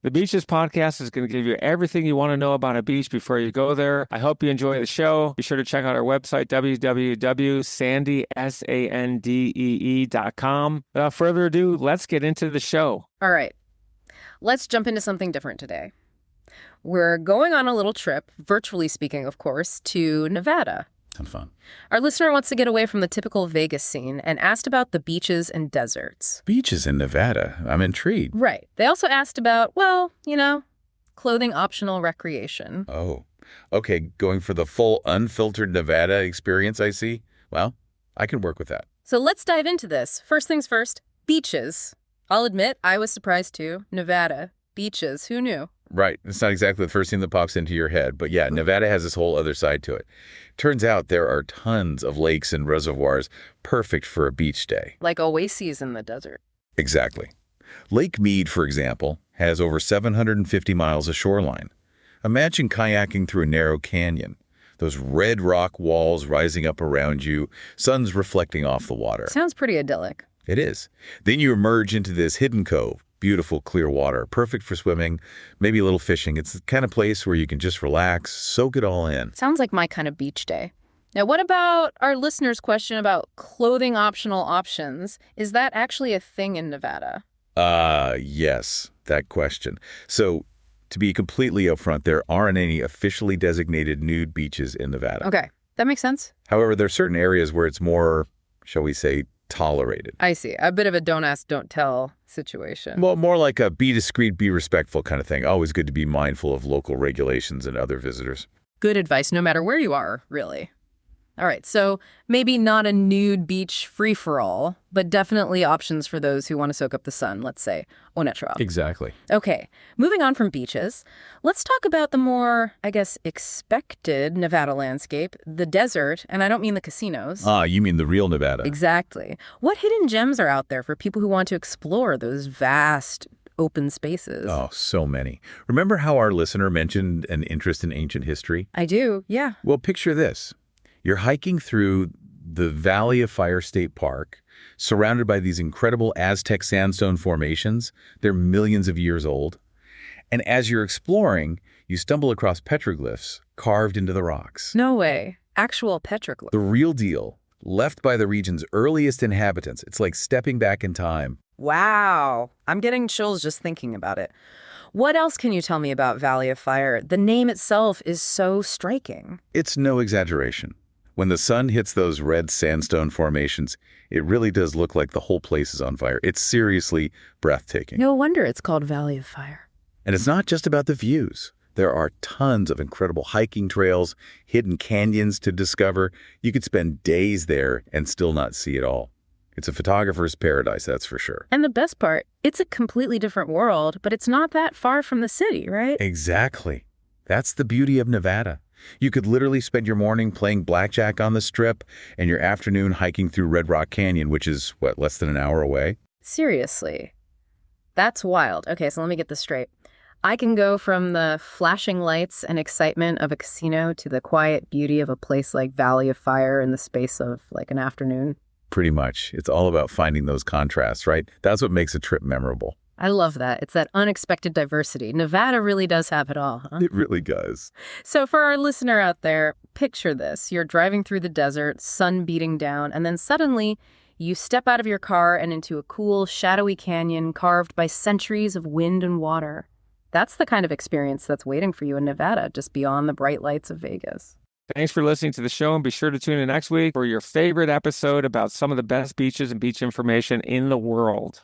The Beaches podcast is going to give you everything you want to know about a beach before you go there. I hope you enjoy the show. Be sure to check out our website, www.sandee.com. Without further ado, let's get into the show. All right. Let's jump into something different today. We're going on a little trip, virtually speaking, of course, to Nevada. Sounds fun. Our listener wants to get away from the typical Vegas scene and asked about the beaches and deserts. Beaches in Nevada. I'm intrigued. Right. They also asked about, clothing optional recreation. Oh, okay. Going for the full unfiltered Nevada experience, I see. Well, I can work with that. So let's dive into this. First things first, beaches. I'll admit, I was surprised too. Nevada, beaches, who knew? Right. It's not exactly the first thing that pops into your head. But yeah, Nevada has this whole other side to it. Turns out there are tons of lakes and reservoirs perfect for a beach day. Like oases in the desert. Exactly. Lake Mead, for example, has over 750 miles of shoreline. Imagine kayaking through a narrow canyon. Those red rock walls rising up around you, sun's reflecting off the water. Sounds pretty idyllic. It is. Then you emerge into this hidden cove. Beautiful, clear water, perfect for swimming, maybe a little fishing. It's the kind of place where you can just relax, soak it all in. Sounds like my kind of beach day. Now, what about our listener's question about clothing optional options? Is that actually a thing in Nevada? Yes, that question. So, to be completely upfront, there aren't any officially designated nude beaches in Nevada. Okay, that makes sense. However, there are certain areas where it's more, shall we say, tolerated. I see. A bit of a don't ask, don't tell situation. Well, more like a be discreet, be respectful kind of thing. Always good to be mindful of local regulations and other visitors. Good advice no matter where you are, really. All right, so maybe not a nude beach free-for-all, but definitely options for those who want to soak up the sun, let's say, au natural. Exactly. Okay, moving on from beaches, let's talk about the more, expected Nevada landscape, the desert, and I don't mean the casinos. You mean the real Nevada. Exactly. What hidden gems are out there for people who want to explore those vast open spaces? Oh, so many. Remember how our listener mentioned an interest in ancient history? I do, yeah. Well, picture this. You're hiking through the Valley of Fire State Park, surrounded by these incredible Aztec sandstone formations. They're millions of years old. And as you're exploring, you stumble across petroglyphs carved into the rocks. No way. Actual petroglyphs. The real deal, left by the region's earliest inhabitants. It's like stepping back in time. Wow. I'm getting chills just thinking about it. What else can you tell me about Valley of Fire? The name itself is so striking. It's no exaggeration. When the sun hits those red sandstone formations, it really does look like the whole place is on fire. It's seriously breathtaking. No wonder it's called Valley of Fire. And it's not just about the views. There are tons of incredible hiking trails, hidden canyons to discover. You could spend days there and still not see it all. It's a photographer's paradise, that's for sure. And the best part, it's a completely different world, but it's not that far from the city, right? Exactly. That's the beauty of Nevada. You could literally spend your morning playing blackjack on the Strip and your afternoon hiking through Red Rock Canyon, which is, less than an hour away? Seriously. That's wild. Okay, so let me get this straight. I can go from the flashing lights and excitement of a casino to the quiet beauty of a place like Valley of Fire in the space of an afternoon. Pretty much. It's all about finding those contrasts, right? That's what makes a trip memorable. I love that. It's that unexpected diversity. Nevada really does have it all, huh? It really does. So for our listener out there, picture this. You're driving through the desert, sun beating down, and then suddenly you step out of your car and into a cool, shadowy canyon carved by centuries of wind and water. That's the kind of experience that's waiting for you in Nevada, just beyond the bright lights of Vegas. Thanks for listening to the show, and be sure to tune in next week for your favorite episode about some of the best beaches and beach information in the world.